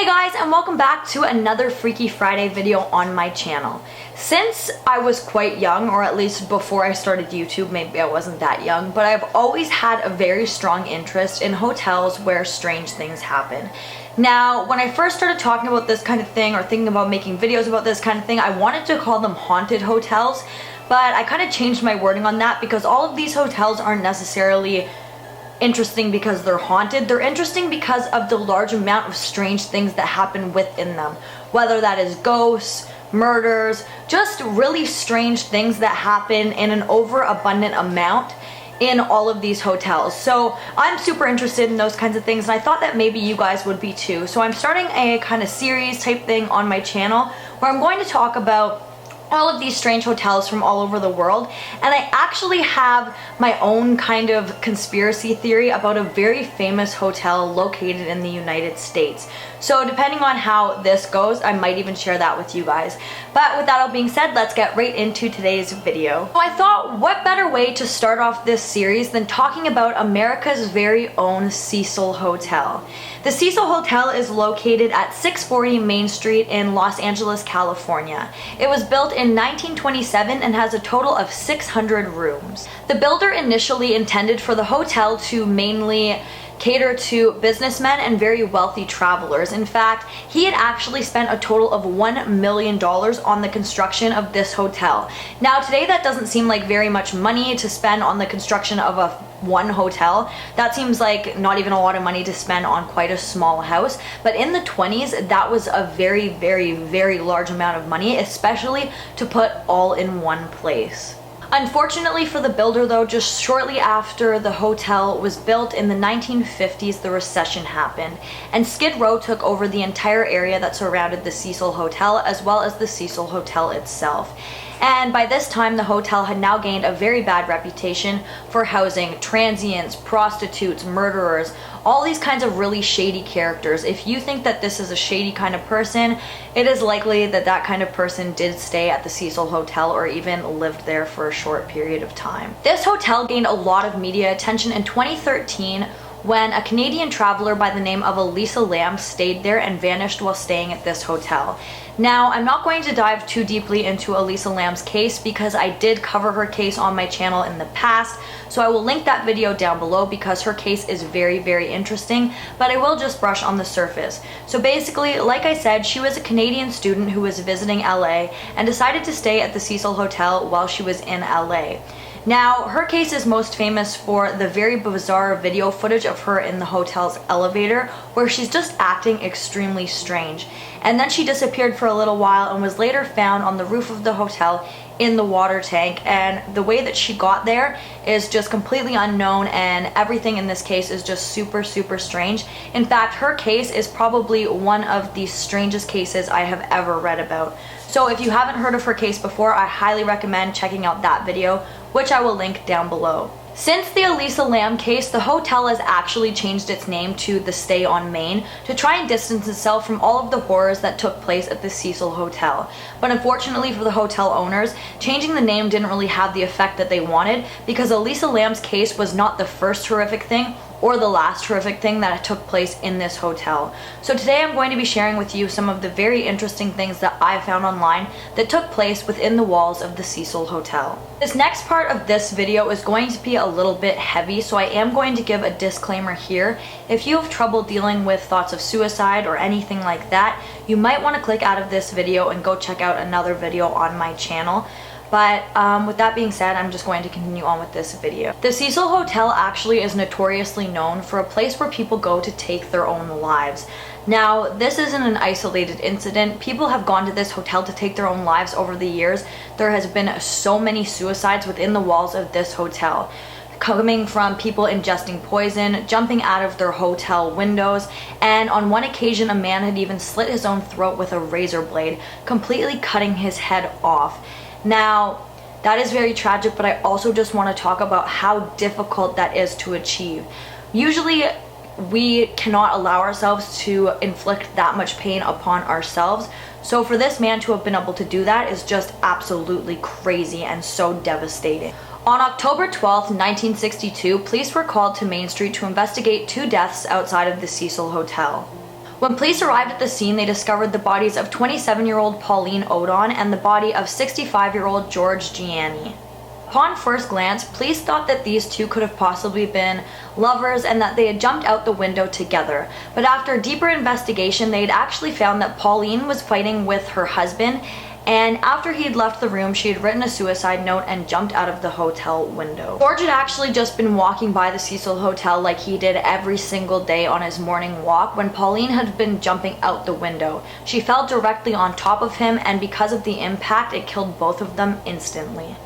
Guys, and welcome back to another Freaky Friday video on my channel. Since I was quite young, or at least before I started YouTube, maybe I wasn't that young, but I've always had a very strong interest in hotels where strange things happen. Now, when I first started talking about this kind of thing or thinking about making videos about this kind of thing, I wanted to call them haunted hotels, but I kind of changed my wording on that because all of these hotels aren't necessarily interesting because they're haunted. They're interesting because of the large amount of strange things that happen within them, whether that is ghosts, murders, just really strange things that happen in an overabundant amount in all of these hotels. So I'm super interested in those kinds of things, and I thought that maybe you guys would be too. So I'm starting a kind of series type thing on my channel where I'm going to talk about all of these strange hotels from all over the world, and I actually have my own kind of conspiracy theory about a very famous hotel located in the United States. So depending on how this goes, I might even share that with you guys. But with that all being said, let's get right into today's video. So I thought, what better way to start off this series than talking about America's very own Cecil Hotel. The Cecil Hotel is located at 640 Main Street in Los Angeles, California. It was built in 1927 and has a total of 600 rooms. The builder initially intended for the hotel to mainly cater to businessmen and very wealthy travelers. In fact, he had actually spent a total of $1 million on the construction of this hotel. Now today that doesn't seem like very much money to spend on the construction of one hotel. That seems like not even a lot of money to spend on quite a small house, but in the 20s that was a very, very, very large amount of money, especially to put all in one place. Unfortunately for the builder though, just shortly after the hotel was built in the 1950s, the recession happened, and Skid Row took over the entire area that surrounded the Cecil Hotel, as well as the Cecil Hotel itself. And by this time, the hotel had now gained a very bad reputation for housing transients, prostitutes, murderers, all these kinds of really shady characters. If you think that this is a shady kind of person, it is likely that that kind of person did stay at the Cecil Hotel or even lived there for a short period of time. This hotel gained a lot of media attention in 2013 when a Canadian traveler by the name of Elisa Lam stayed there and vanished while staying at this hotel. Now, I'm not going to dive too deeply into Elisa Lam's case because I did cover her case on my channel in the past, so I will link that video down below because her case is very, very interesting, but I will just brush on the surface. So basically, like I said, she was a Canadian student who was visiting LA and decided to stay at the Cecil Hotel while she was in LA. Now, her case is most famous for the very bizarre video footage of her in the hotel's elevator where she's just acting extremely strange. And then she disappeared for a little while and was later found on the roof of the hotel in the water tank, and the way that she got there is just completely unknown, and everything in this case is just super, super strange. In fact, her case is probably one of the strangest cases I have ever read about. So if you haven't heard of her case before, I highly recommend checking out that video, which I will link down below. Since the Elisa Lam case, the hotel has actually changed its name to the Stay on Main to try and distance itself from all of the horrors that took place at the Cecil Hotel. But unfortunately for the hotel owners, changing the name didn't really have the effect that they wanted because Elisa Lam's case was not the first horrific thing or the last horrific thing that took place in this hotel. So today I'm going to be sharing with you some of the very interesting things that I found online that took place within the walls of the Cecil Hotel. This next part of this video is going to be a little bit heavy, so I am going to give a disclaimer here. If you have trouble dealing with thoughts of suicide or anything like that, you might want to click out of this video and go check out another video on my channel. But with that being said, I'm just going to continue on with this video. The Cecil Hotel actually is notoriously known for a place where people go to take their own lives. Now, this isn't an isolated incident. People have gone to this hotel to take their own lives over the years. There has been so many suicides within the walls of this hotel, coming from people ingesting poison, jumping out of their hotel windows, and on one occasion a man had even slit his own throat with a razor blade, completely cutting his head off. Now, that is very tragic, but I also just want to talk about how difficult that is to achieve. Usually, we cannot allow ourselves to inflict that much pain upon ourselves. So for this man to have been able to do that is just absolutely crazy and so devastating. On October 12th, 1962, police were called to Main Street to investigate 2 deaths outside of the Cecil Hotel. When police arrived at the scene, they discovered the bodies of 27-year-old Pauline Odon and the body of 65-year-old George Gianni. Upon first glance, police thought that these two could have possibly been lovers and that they had jumped out the window together. But after deeper investigation, they had actually found that Pauline was fighting with her husband, and after he had left the room, she had written a suicide note and jumped out of the hotel window. George had actually just been walking by the Cecil Hotel like he did every single day on his morning walk when Pauline had been jumping out the window. She fell directly on top of him, and because of the impact, it killed both of them instantly.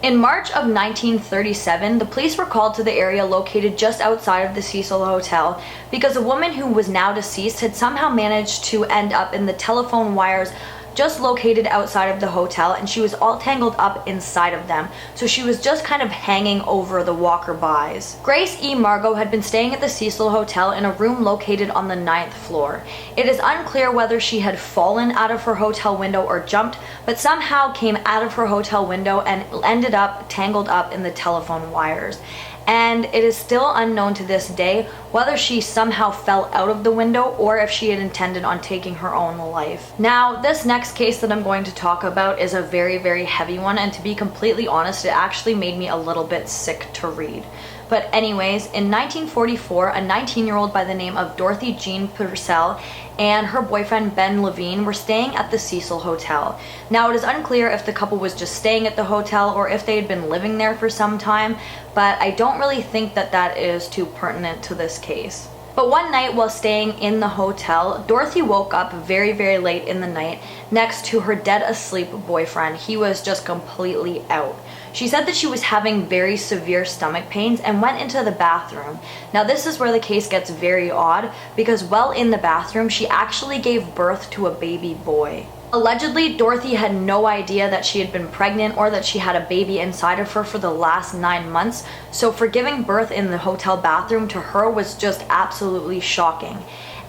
In March of 1937, the police were called to the area located just outside of the Cecil Hotel because a woman who was now deceased had somehow managed to end up in the telephone wires just located outside of the hotel, and she was all tangled up inside of them, so she was just kind of hanging over the walker-bys. Grace E. Margot had been staying at the Cecil Hotel in a room located on the 9th floor. It is unclear whether she had fallen out of her hotel window or jumped, but somehow came out of her hotel window and ended up tangled up in the telephone wires. And it is still unknown to this day whether she somehow fell out of the window or if she had intended on taking her own life. Now, this next case that I'm going to talk about is a very, very heavy one, and to be completely honest, it actually made me a little bit sick to read. But anyways, in 1944, a 19-year-old by the name of Dorothy Jean Purcell and her boyfriend Ben Levine were staying at the Cecil Hotel. Now, it is unclear if the couple was just staying at the hotel or if they had been living there for some time, but I don't really think that that is too pertinent to this case. But one night while staying in the hotel, Dorothy woke up very, very late in the night next to her dead asleep boyfriend. He was just completely out. She said that she was having very severe stomach pains and went into the bathroom. Now, this is where the case gets very odd because while in the bathroom, she actually gave birth to a baby boy. Allegedly, Dorothy had no idea that she had been pregnant or that she had a baby inside of her for the last 9 months, so for giving birth in the hotel bathroom to her was just absolutely shocking.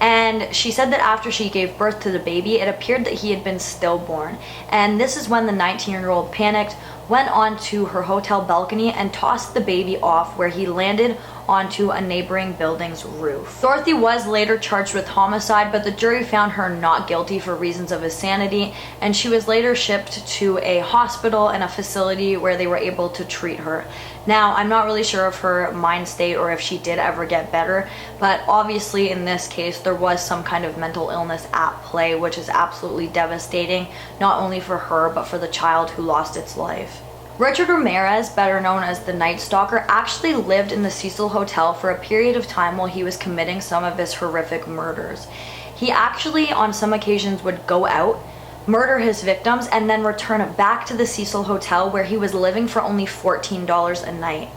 And she said that after she gave birth to the baby, it appeared that he had been stillborn. And this is when the 19-year-old panicked, went onto her hotel balcony and tossed the baby off, where he landed onto a neighboring building's roof. Dorothy was later charged with homicide, but the jury found her not guilty for reasons of insanity, and she was later shipped to a hospital and a facility where they were able to treat her. Now, I'm not really sure of her mind state or if she did ever get better, but obviously in this case there was some kind of mental illness at play, which is absolutely devastating, not only for her but for the child who lost its life. Richard Ramirez, better known as the Night Stalker, actually lived in the Cecil Hotel for a period of time while he was committing some of his horrific murders. He actually, on some occasions, would go out, murder his victims, and then return back to the Cecil Hotel where he was living for only $14 a night.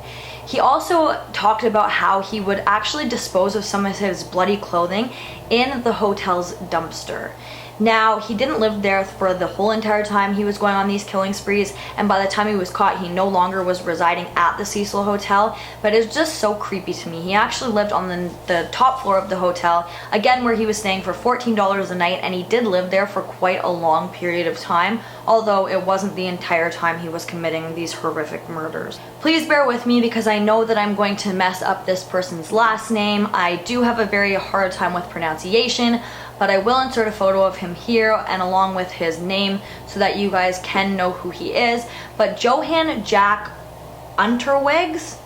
He also talked about how he would actually dispose of some of his bloody clothing in the hotel's dumpster. Now, he didn't live there for the whole entire time he was going on these killing sprees, and by the time he was caught, he no longer was residing at the Cecil Hotel, but it's just so creepy to me. He actually lived on the top floor of the hotel, again where he was staying for $14 a night, and he did live there for quite a long period of time, although it wasn't the entire time he was committing these horrific murders. Please bear with me because I know that I'm going to mess up this person's last name. I do have a very hard time with pronunciation, but I will insert a photo of him here and along with his name so that you guys can know who he is. But Johann Jack Unterwegs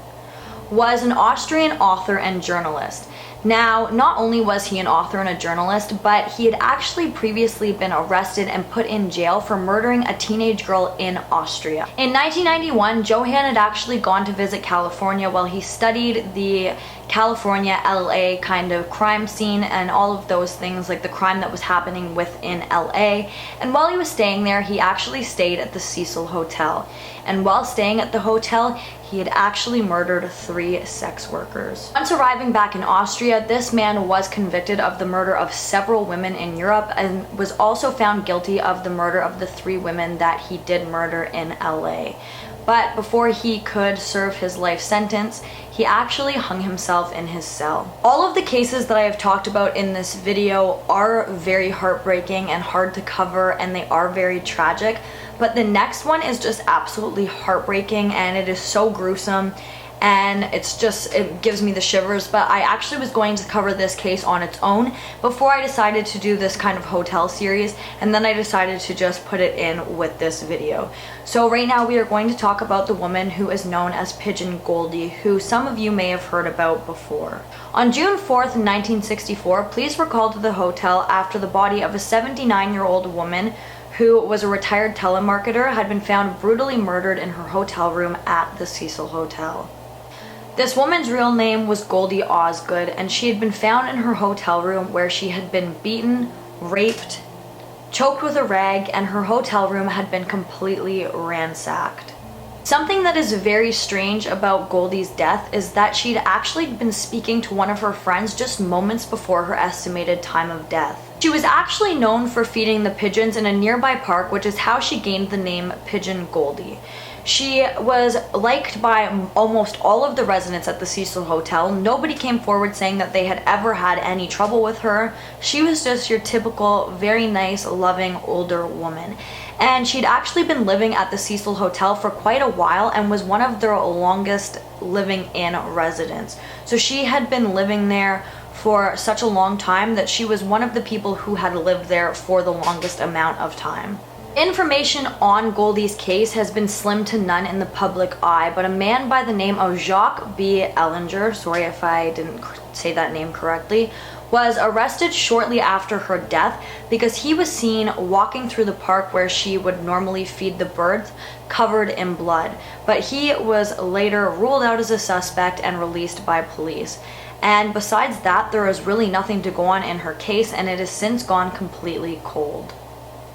was an Austrian author and journalist. Now, not only was he an author and a journalist, but he had actually previously been arrested and put in jail for murdering a teenage girl in Austria. In 1991, Johann had actually gone to visit California while he studied the California, LA kind of crime scene and all of those things, like the crime that was happening within LA. And while he was staying there, he actually stayed at the Cecil Hotel. And while staying at the hotel, he had actually murdered 3 sex workers. Once arriving back in Austria, this man was convicted of the murder of several women in Europe and was also found guilty of the murder of the 3 women that he did murder in LA. But before he could serve his life sentence, he actually hung himself in his cell. All of the cases that I have talked about in this video are very heartbreaking and hard to cover, and they are very tragic. But the next one is just absolutely heartbreaking, and it is so gruesome. and it gives me the shivers. But I actually was going to cover this case on its own before I decided to do this kind of hotel series, and then I decided to just put it in with this video. So right now we are going to talk about the woman who is known as Pigeon Goldie, who some of you may have heard about before. On June 4th, 1964, police were called to the hotel after the body of a 79-year-old woman who was a retired telemarketer had been found brutally murdered in her hotel room at the Cecil Hotel. This woman's real name was Goldie Osgood, and she had been found in her hotel room where she had been beaten, raped, choked with a rag, and her hotel room had been completely ransacked. Something that is very strange about Goldie's death is that she'd actually been speaking to one of her friends just moments before her estimated time of death. She was actually known for feeding the pigeons in a nearby park, which is how she gained the name Pigeon Goldie. She was liked by almost all of the residents at the Cecil Hotel. Nobody came forward saying that they had ever had any trouble with her. She was just your typical, very nice, loving, older woman. And she'd actually been living at the Cecil Hotel for quite a while and was one of their longest living in residents. So she had been living there for such a long time that she was one of the people who had lived there for the longest amount of time. Information on Goldie's case has been slim to none in the public eye, but a man by the name of Jacques B. Ellinger, sorry if I didn't say that name correctly, was arrested shortly after her death because he was seen walking through the park where she would normally feed the birds, covered in blood. But he was later ruled out as a suspect and released by police. And besides that, there is really nothing to go on in her case, and it has since gone completely cold.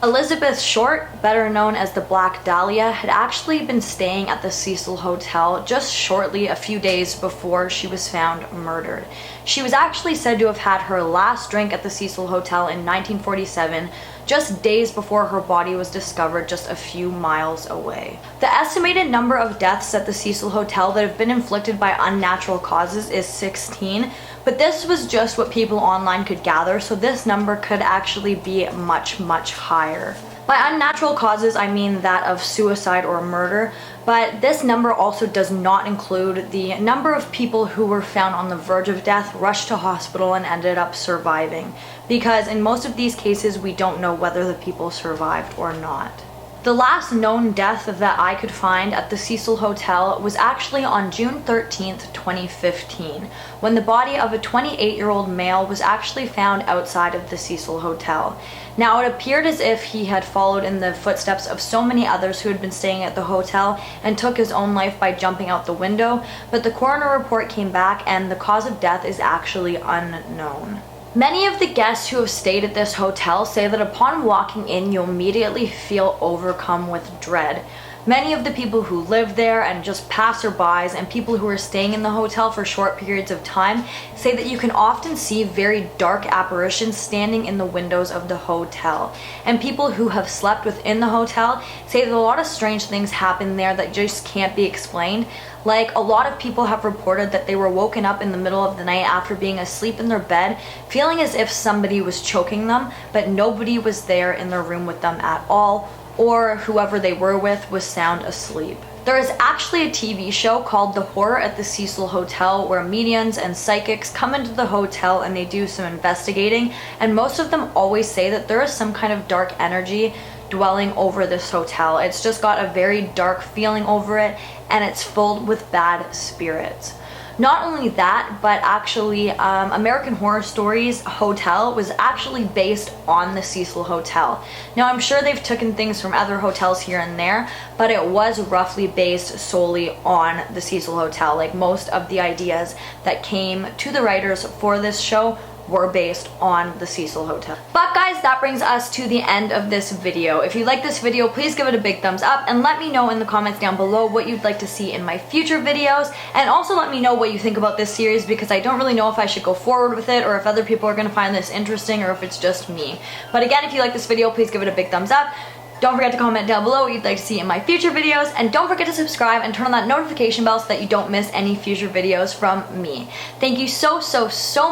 Elizabeth Short, better known as the Black Dahlia, had actually been staying at the Cecil Hotel just shortly a few days before she was found murdered. She was actually said to have had her last drink at the Cecil Hotel in 1947, just days before her body was discovered just a few miles away. The estimated number of deaths at the Cecil Hotel that have been inflicted by unnatural causes is 16, but this was just what people online could gather, so this number could actually be much, much higher. By unnatural causes, I mean that of suicide or murder, but this number also does not include the number of people who were found on the verge of death, rushed to hospital, and ended up surviving. Because in most of these cases, we don't know whether the people survived or not. The last known death that I could find at the Cecil Hotel was actually on June 13th, 2015, when the body of a 28-year-old male was actually found outside of the Cecil Hotel. Now, it appeared as if he had followed in the footsteps of so many others who had been staying at the hotel and took his own life by jumping out the window, but the coroner report came back and the cause of death is actually unknown. Many of the guests who have stayed at this hotel say that upon walking in, you'll immediately feel overcome with dread. Many of the people who live there and just passerbys and people who are staying in the hotel for short periods of time say that you can often see very dark apparitions standing in the windows of the hotel. And people who have slept within the hotel say that a lot of strange things happen there that just can't be explained. Like, a lot of people have reported that they were woken up in the middle of the night after being asleep in their bed, feeling as if somebody was choking them, but nobody was there in their room with them at all, or whoever they were with was sound asleep. There is actually a TV show called The Horror at the Cecil Hotel where mediums and psychics come into the hotel and they do some investigating, and most of them always say that there is some kind of dark energy dwelling over this hotel. It's just got a very dark feeling over it, and it's filled with bad spirits. Not only that, but actually American Horror Stories Hotel was actually based on the Cecil Hotel. Now, I'm sure they've taken things from other hotels here and there, but it was roughly based solely on the Cecil Hotel. Like, most of the ideas that came to the writers for this show were based on the Cecil Hotel. But guys, that brings us to the end of this video. If you like this video, please give it a big thumbs up and let me know in the comments down below what you'd like to see in my future videos, and also let me know what you think about this series, because I don't really know if I should go forward with it or if other people are going to find this interesting or if it's just me. But again, if you like this video, please give it a big thumbs up. Don't forget to comment down below what you'd like to see in my future videos, and don't forget to subscribe and turn on that notification bell so that you don't miss any future videos from me. Thank you so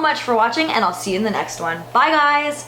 much for watching, and I'll see you in the next one. Bye guys!